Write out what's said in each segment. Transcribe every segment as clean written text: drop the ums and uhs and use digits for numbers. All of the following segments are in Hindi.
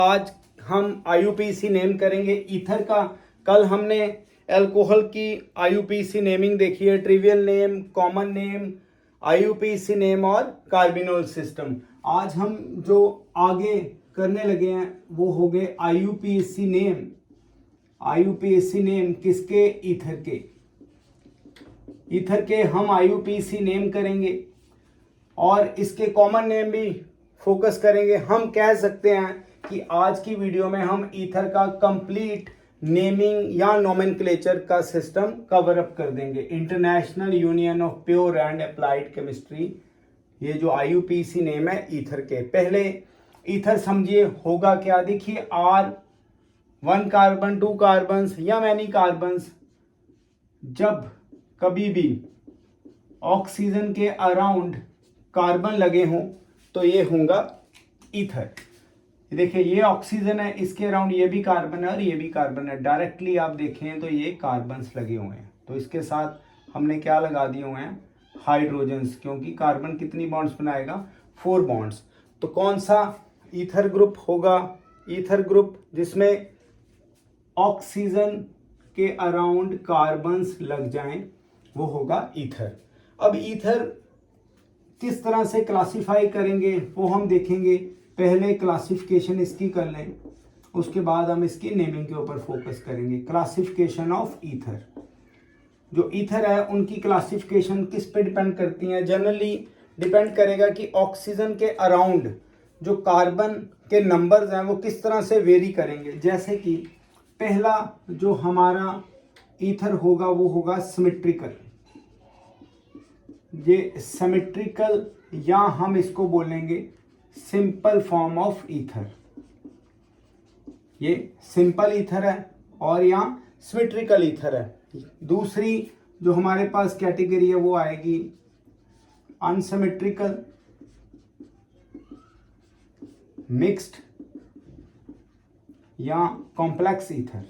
आज हम IUPAC नेम करेंगे ईथर का। कल हमने अल्कोहल की IUPAC नेमिंग देखी है, trivial name, common name, IUPAC name और कार्बिनोल सिस्टम। आज हम जो आगे करने लगे हैं वो हो गए IUPAC नेम। IUPAC नेम किसके? ईथर के। ईथर के हम IUPAC नेम करेंगे और इसके कॉमन नेम भी फोकस करेंगे। हम कह सकते हैं कि आज की वीडियो में हम ईथर का कंप्लीट नेमिंग या नोमेनक्लेचर का सिस्टम कवर अप कर देंगे। International union of pure and applied chemistry, ये जो IUPAC नेम है ईथर के। पहले ईथर समझिए होगा क्या। देखिए R 1 कार्बन 2 कार्बन्स या मैनी कार्बन्स जब कभी भी ऑक्सीजन के अराउंड कार्बन लगे हों तो ये होगा ईथर। देखिए ये ऑक्सीजन है, इसके अराउंड ये भी कार्बन है और ये भी कार्बन है। डायरेक्टली आप देखें तो ये कार्बन्स लगे हुए हैं, तो इसके साथ हमने क्या लगा दिए हुए हैं? हाइड्रोजन्स, क्योंकि कार्बन कितनी बॉन्ड्स बनाएगा? 4 बॉन्ड्स। तो कौन सा ईथर ग्रुप होगा? ईथर ग्रुप जिसमें ऑक्सीजन के अराउंड कार्बन्स लग जाएं वो होगा ईथर। अब ईथर किस तरह से क्लासिफाई करेंगे वो हम देखेंगे। पहले क्लासिफिकेशन इसकी कर लें, उसके बाद हम इसकी नेमिंग के ऊपर फोकस करेंगे। Classification of ether. जो ईथर है उनकी क्लासिफिकेशन किस पे डिपेंड करती है? जनरली डिपेंड करेगा कि ऑक्सीजन के अराउंड जो कार्बन के नंबर्स हैं वो किस तरह से वेरी करेंगे। जैसे कि पहला जो हमारा ईथर होगा वो होगा सिमेट्रिकल। ये सिमेट्रिकल या हम इसको बोलेंगे सिंपल फॉर्म ऑफ ईथर। ये सिंपल ईथर है और यहाँ सिमेट्रिकल ईथर है। दूसरी जो हमारे पास कैटेगरी है वो आएगी अनसिमेट्रिकल, मिक्स्ड या कॉम्प्लेक्स ईथर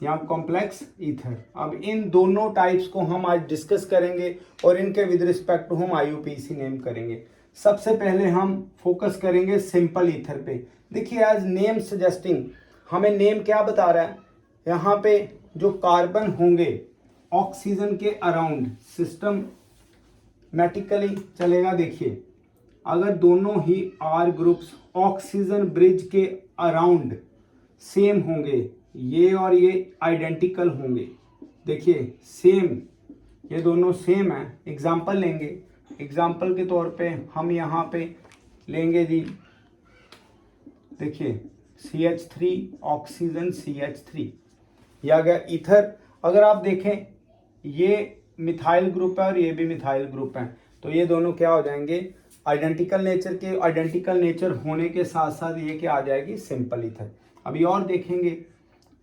या कॉम्प्लेक्स ईथर। अब इन दोनों टाइप्स को हम आज डिस्कस करेंगे और इनके विद रिस्पेक्ट टू हम IUPAC नेम करेंगे। सबसे पहले हम फोकस करेंगे सिंपल ईथर पे। देखिए एज नेम सजेस्टिंग हमें नेम क्या बता रहा है? यहाँ पे जो कार्बन होंगे ऑक्सीजन के अराउंड सिस्टमैटिकली चलेगा। देखिए अगर दोनों ही R ग्रुप्स ऑक्सीजन ब्रिज के अराउंड सेम होंगे, ये और ये आइडेंटिकल होंगे। देखिए सेम, ये दोनों सेम है। एग्जाम्पल लेंगे, एग्जाम्पल के तौर पे हम यहाँ पे लेंगे जी, देखिए CH3 ऑक्सीजन CH3, यह आ गया ईथर। अगर आप देखें ये मिथाइल ग्रुप है और ये भी मिथाइल ग्रुप है, तो ये दोनों क्या हो जाएंगे? आइडेंटिकल नेचर के। आइडेंटिकल नेचर होने के साथ साथ ये क्या आ जाएगी? Simple ether. अभी और देखेंगे,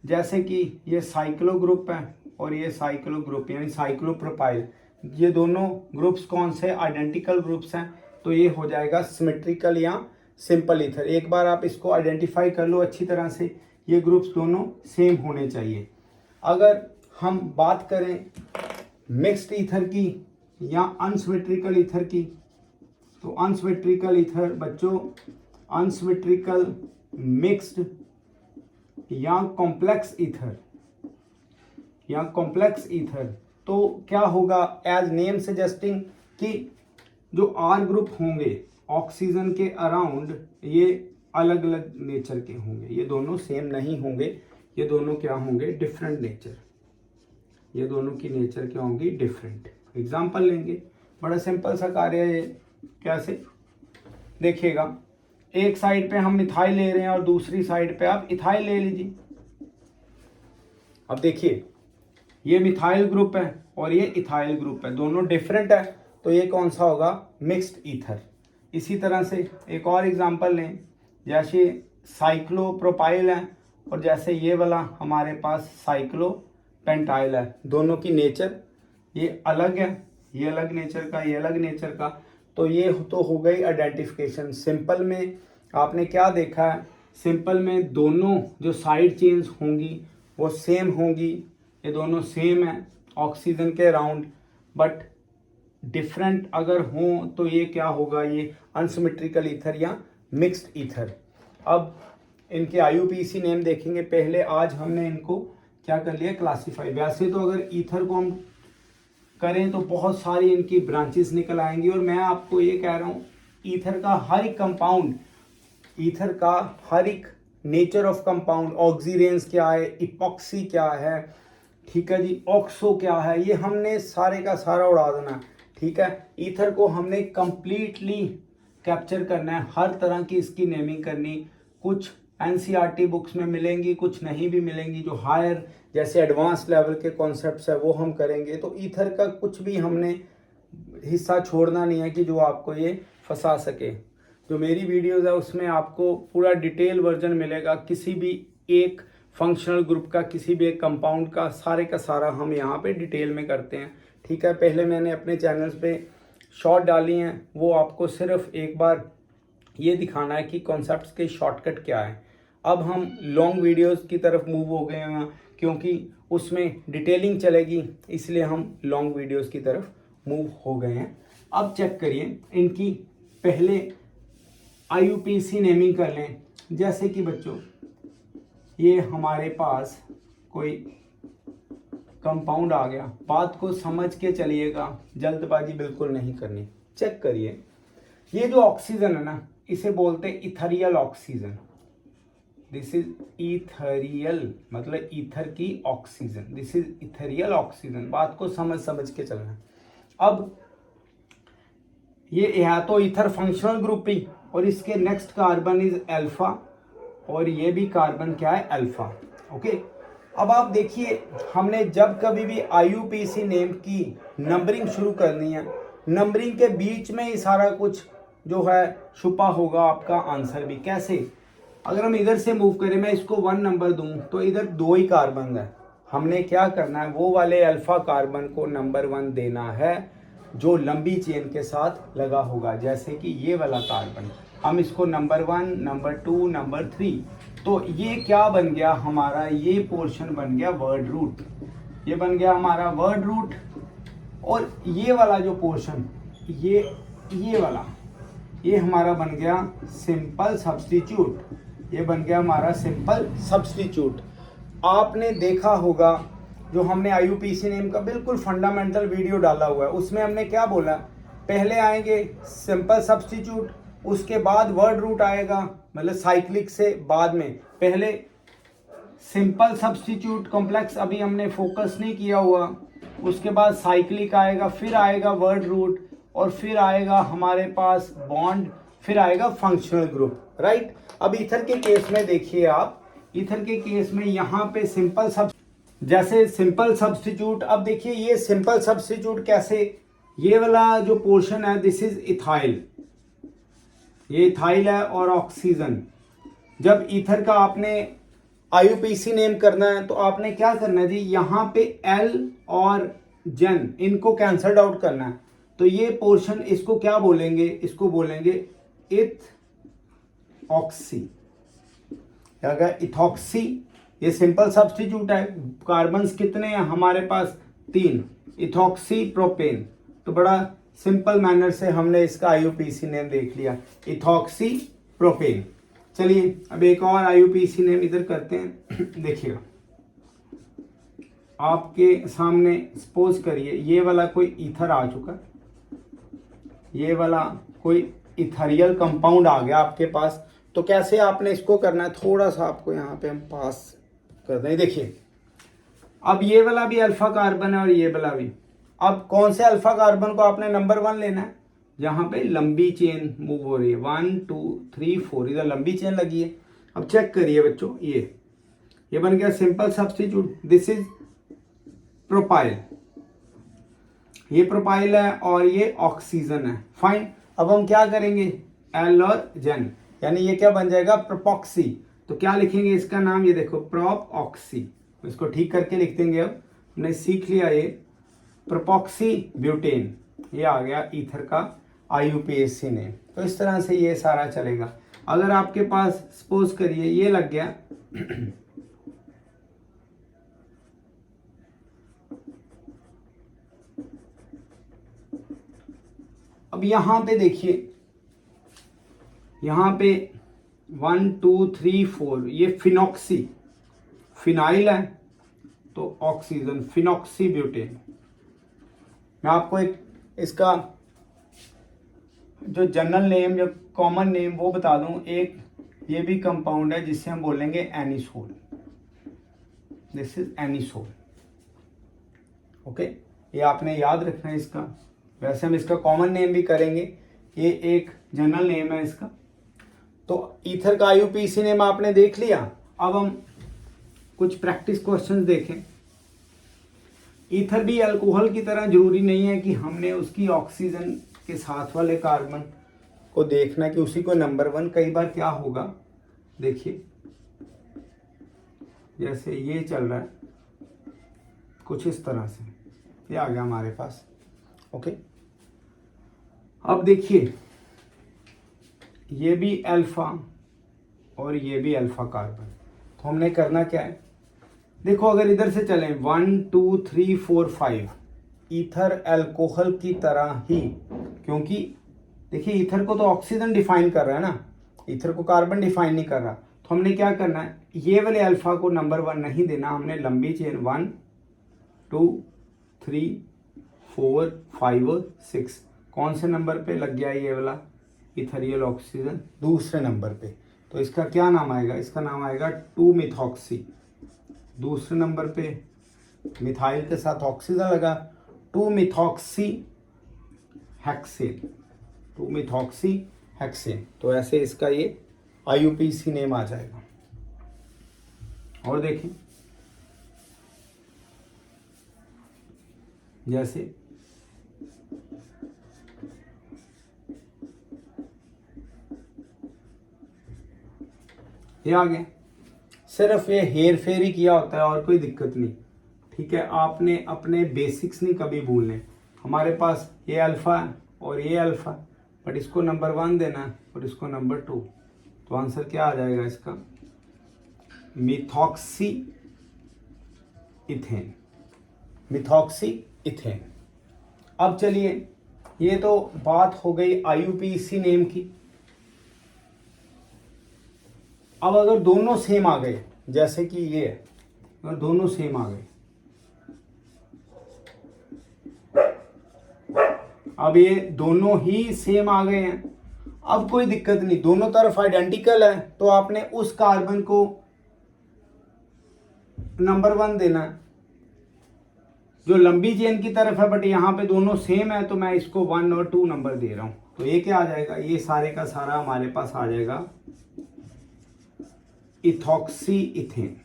जैसे कि ये साइक्लो ग्रुप है और ये साइक्लो ग्रुप यानी साइक्लोप्रोपाइल। ये दोनों ग्रुप्स कौन से? आइडेंटिकल ग्रुप्स हैं, तो ये हो जाएगा सिमेट्रिकल या सिंपल ईथर। एक बार आप इसको आइडेंटिफाई कर लो अच्छी तरह से, ये ग्रुप्स दोनों सेम होने चाहिए। अगर हम बात करें मिक्स्ड ईथर की या अनसिमेट्रिकल ईथर की, तो अनसिमेट्रिकल ईथर बच्चों, अनसिमेट्रिकल, मिक्स्ड या कॉम्प्लेक्स ईथर या कॉम्प्लेक्स ईथर, तो क्या होगा? एज नेम सजेस्टिंग कि जो R ग्रुप होंगे ऑक्सीजन के अराउंड ये अलग अलग नेचर के होंगे, ये दोनों सेम नहीं होंगे, ये दोनों क्या होंगे? Different nature. ये दोनों की नेचर क्या होंगी? डिफरेंट। एग्जाम्पल लेंगे, बड़ा सिंपल सा कार्य है ये। कैसे? देखिएगा, एक साइड पे हम मिथाइल ले रहे हैं और दूसरी साइड पे आप इथाइल ले लीजिए। अब देखिए ये मिथाइल ग्रुप है और ये इथाइल ग्रुप है, दोनों डिफरेंट है, तो ये कौन सा होगा? Mixed ether. इसी तरह से एक और एग्जांपल लें, जैसे साइक्लोप्रोपाइल है और जैसे ये वाला हमारे पास साइक्लोपेंटाइल है। दोनों की नेचर ये अलग है, ये अलग नेचर का, ये अलग नेचर का, तो ये तो हो गई आइडेंटिफिकेशन। सिंपल में आपने क्या देखा है? सिंपल में दोनों जो साइड चेन्स होंगी वो सेम होंगी, ये दोनों सेम है ऑक्सीजन के अराउंड, बट डिफरेंट अगर हों तो ये क्या होगा? ये अनसिमेट्रिकल ईथर या मिक्स्ड ईथर। अब इनके IUPAC नेम देखेंगे। पहले आज हमने इनको क्या कर लिया, क्लासीफाई। वैसे तो अगर ईथर को हम करें तो बहुत सारी इनकी ब्रांचेस निकल आएंगी, और मैं आपको ये कह रहा हूँ ईथर का हर एक कंपाउंड, ईथर का हर एक नेचर ऑफ कंपाउंड, ऑक्सीरेंस क्या है, इपॉक्सी क्या है, ठीक है जी, ऑक्सो क्या है, ये हमने सारे का सारा उड़ा देना, ठीक है। ईथर को हमने कंप्लीटली कैप्चर करना है, हर तरह की इसकी नेमिंग करनी। कुछ NCERT बुक्स में मिलेंगी, कुछ नहीं भी मिलेंगी। जो हायर जैसे एडवांस लेवल के कॉन्सेप्ट्स है वो हम करेंगे। तो ईथर का कुछ भी हमने हिस्सा छोड़ना नहीं है कि जो आपको ये फंसा सके। जो मेरी वीडियोस है उसमें आपको पूरा डिटेल वर्जन मिलेगा, किसी भी एक फंक्शनल ग्रुप का, किसी भी एक कंपाउंड का, सारे का सारा हम यहाँ पे डिटेल में करते हैं, ठीक है। पहले मैंने अपने चैनल्स पे शॉर्ट डाली हैं, वो आपको सिर्फ एक बार ये दिखाना है कि कॉन्सेप्ट्स के शॉर्टकट क्या है। अब हम लॉन्ग वीडियोस की तरफ मूव हो गए हैं, क्योंकि उसमें डिटेलिंग चलेगी, इसलिए हम लॉन्ग वीडियोस की तरफ मूव हो गए हैं। अब चेक करिए इनकी, पहले IUPAC नेमिंग कर लें। जैसे कि बच्चों ये हमारे पास कोई कंपाउंड आ गया, बात को समझ के चलिएगा, जल्दबाजी बिल्कुल नहीं करनी। चेक करिए, ये जो ऑक्सीजन है ना, इसे बोलते हैं इथरियल ऑक्सीजन। दिस इज इथरियल, मतलब ईथर की ऑक्सीजन, दिस इज इथरियल ऑक्सीजन। बात को समझ के चलना। अब ये है तो ईथर फंक्शनल ग्रुप ही, और इसके नेक्स्ट कार्बन इज अल्फा, और ये भी कार्बन क्या है, अल्फा, ओके। अब आप देखिए, हमने जब कभी भी IUPAC नेम की नंबरिंग शुरू करनी है, नंबरिंग के बीच में ही सारा कुछ जो है छुपा होगा आपका आंसर भी। कैसे? अगर हम इधर से मूव करें, मैं इसको 1 नंबर दूं तो इधर 2 ही कार्बन है। हमने क्या करना है, वो वाले अल्फा कार्बन को नंबर 1 देना है जो लंबी चेन के साथ लगा होगा। जैसे कि ये वाला कार्बन, हम इसको नंबर 1, नंबर 2, नंबर 3। तो ये क्या बन गया हमारा, ये पोर्शन बन गया वर्ड रूट, ये बन गया हमारा वर्ड रूट। और ये वाला जो पोर्शन, ये वाला, ये हमारा बन गया सिंपल सब्स्टिट्यूट, ये बन गया हमारा सिंपल सब्स्टिट्यूट। आपने देखा होगा जो हमने IUPAC नेम का बिल्कुल फंडामेंटल वीडियो डाला हुआ है, उसमें हमने क्या बोला, पहले आएंगे सिंपल सब्स्टिट्यूट, उसके बाद वर्ड रूट आएगा, मतलब साइक्लिक से बाद में। पहले सिंपल सब्स्टिट्यूट कॉम्प्लेक्स अभी हमने फोकस नहीं किया हुआ, उसके बाद साइक्लिक आएगा, फिर आएगा वर्ड रूट, और फिर आएगा हमारे पास बॉन्ड, फिर आएगा फंक्शनल ग्रुप, राइट। अब ईथर के केस में देखिए आप, ईथर के केस में यहाँ पे सिंपल सब, जैसे सिंपल सब्स्टिट्यूट। अब देखिए ये सिंपल सब्स्टिट्यूट कैसे, ये वाला जो पोर्शन है दिस इज इथाइल, ये इथाइल है और ऑक्सीजन। जब ईथर का आपने IUPAC नेम करना है तो आपने क्या करना है जी, यहाँ पे L और जन इनको कैंसल्ड आउट करना है। तो ये पोर्शन, इसको क्या बोलेंगे, इसको बोलेंगे इथ ऑक्सी, इथॉक्सी। ये सिंपल सब्स्टिट्यूट है, कार्बन्स कितने हैं हमारे पास, 3, इथॉक्सी प्रोपेन। तो बड़ा सिंपल मैनर से हमने इसका IUPAC नेम देख लिया, इथॉक्सी प्रोपेन। चलिए अब एक और IUPAC नेम इधर करते हैं। देखिएगा आपके सामने, सपोज करिए ये वाला कोई ईथर आ चुका, ये वाला कोई इथरियल कंपाउंड आ गया आपके पास। तो कैसे आपने इसको करना है, थोड़ा सा आपको यहाँ पे हम पास कर दें। देखिए अब ये वाला भी अल्फा कार्बन है और ये वाला भी। अब कौन से अल्फा कार्बन को आपने नंबर 1 लेना है, जहाँ पे लंबी चेन मूव हो रही है, 1 2 3 4, इधर लंबी चेन लगी है। अब चेक करिए बच्चों, ये बन गया simple substitute, this is propyl, ये प्रोपाइल है और ये ऑक्सीजन है, फाइन। अब हम क्या करेंगे, एल और जन, यानी ये क्या बन जाएगा, प्रोपॉक्सी। तो क्या लिखेंगे इसका नाम, ये देखो प्रोप ऑक्सी, इसको ठीक करके लिख देंगे। अब हमने सीख लिया ये प्रोपॉक्सी ब्यूटेन, ये आ गया ईथर का IUPAC नेम। तो इस तरह से ये सारा चलेगा। अगर आपके पास सपोज करिए ये लग गया अब यहाँ पे देखिए, यहाँ पे 1 2 3 4, ये फिनॉक्सी, फिनाइल है तो ऑक्सीजन, फिनॉक्सी ब्यूटेन। मैं आपको एक इसका जो जनरल नेम, जो कॉमन नेम वो बता दूं। एक ये भी कंपाउंड है जिससे हम बोलेंगे anisole, this is anisole. Okay, ये आपने याद रखना है इसका। वैसे हम इसका कॉमन नेम भी करेंगे, ये एक जनरल नेम है इसका। तो ईथर का आईयूपीएसी नेम आपने देख लिया। अब हम कुछ प्रैक्टिस क्वेश्चंस देखें। ईथर भी अल्कोहल की तरह जरूरी नहीं है कि हमने उसकी ऑक्सीजन के साथ वाले कार्बन को देखना कि उसी को नंबर 1। कई बार क्या होगा, देखिए जैसे ये चल रहा है कुछ इस तरह से, ये आ गया हमारे पास। ओके, अब देखिए ये भी अल्फा और ये भी अल्फा कार्बन। तो हमने करना क्या है, देखो अगर इधर से चलें 1 2 3 4 5, ईथर अल्कोहल की तरह ही, क्योंकि देखिए ईथर को तो ऑक्सीजन डिफाइन कर रहा है ना, ईथर को कार्बन डिफाइन नहीं कर रहा। तो हमने क्या करना है, ये वाले अल्फा को नंबर 1 नहीं देना, हमने लंबी चेन 1 2 3 4 5 और 6, कौन से नंबर पे लग गया ये वाला इथेरियल ऑक्सीजन, दूसरे नंबर पे। तो इसका क्या नाम आएगा, इसका नाम आएगा 2 मिथॉक्सी। दूसरे नंबर पे मिथाइल के साथ ऑक्सीजन लगा, 2 मिथॉक्सी हेक्सेन, 2 मिथॉक्सी हेक्सेन। तो ऐसे इसका ये आईयूपीएसी नेम आ जाएगा। और देखें जैसे ये आ गया, सिर्फ ये हेर फेर ही किया होता है और कोई दिक्कत नहीं। ठीक है, आपने अपने बेसिक्स नहीं कभी भूलने। हमारे पास ये अल्फा है और ये अल्फा, बट इसको नंबर 1 देना है और इसको नंबर 2। तो आंसर क्या आ जाएगा इसका, मिथॉक्सी इथेन, मिथॉक्सी इथेन। अब चलिए, ये तो बात हो गई आईयूपीएसी नेम की। अब अगर दोनों सेम आ गए, जैसे कि ये है, अगर दोनों सेम आ गए, अब ये दोनों ही सेम आ गए हैं, अब कोई दिक्कत नहीं, दोनों तरफ आइडेंटिकल है, तो आपने उस कार्बन को नंबर 1 देना है जो लंबी चेन की तरफ है, बट यहाँ पे दोनों सेम है तो मैं इसको 1 और 2 नंबर दे रहा हूं। तो ये क्या आ जाएगा, ये सारे का सारा हमारे पास आ जाएगा ethoxy ethane,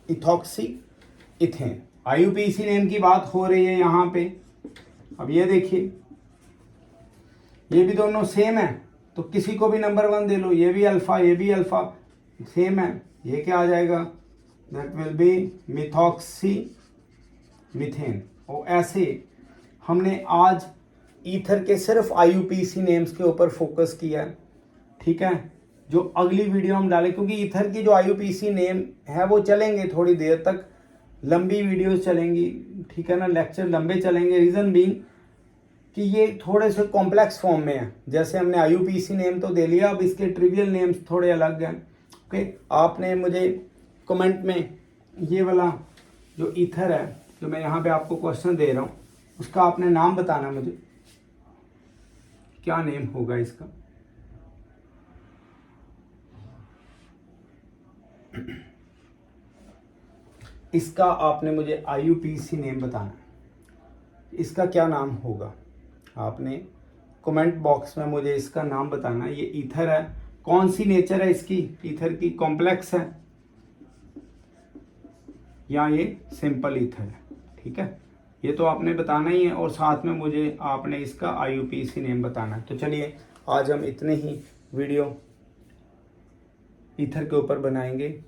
ethoxy ethane. IUPAC name की बात हो रही है यहाँ पे। अब ये देखिए ये भी दोनों सेम है, तो किसी को भी नंबर 1 दे लो, ये भी अल्फा ये भी अल्फा सेम है, ये क्या आ जाएगा, that will be methoxy methane. और ऐसे हमने आज ईथर के सिर्फ आईयूपीएसी नेम्स के ऊपर फोकस किया है। ठीक है, जो अगली वीडियो हम डालें, क्योंकि ईथर की जो आईयूपीएसी नेम है वो चलेंगे थोड़ी देर तक, लंबी वीडियोस चलेंगी। ठीक है ना, लेक्चर लंबे चलेंगे। रीज़न बीइंग कि ये थोड़े से कॉम्प्लेक्स फॉर्म में है। जैसे हमने आईयूपीएसी नेम तो दे लिया, अब इसके ट्रिवियल नेम्स थोड़े अलग हैं। ओके, आपने मुझे कमेंट में ये वाला जो ईथर है, जो मैं यहाँ पे आपको क्वेश्चन दे रहा हूँ, उसका आपने नाम बताना मुझे, क्या नेम होगा इसका। इसका आपने मुझे आईयूपीएसी नेम बताना, इसका क्या नाम होगा। आपने कमेंट बॉक्स में मुझे इसका नाम बताना। ये ईथर है, कौन सी नेचर है इसकी, ईथर की कॉम्प्लेक्स है या ये सिंपल ईथर है। ठीक है, ये तो आपने बताना ही है, और साथ में मुझे आपने इसका आईयूपीएसी नेम बताना है। तो चलिए आज हम इतने ही वीडियो ईथर के ऊपर बनाएंगे।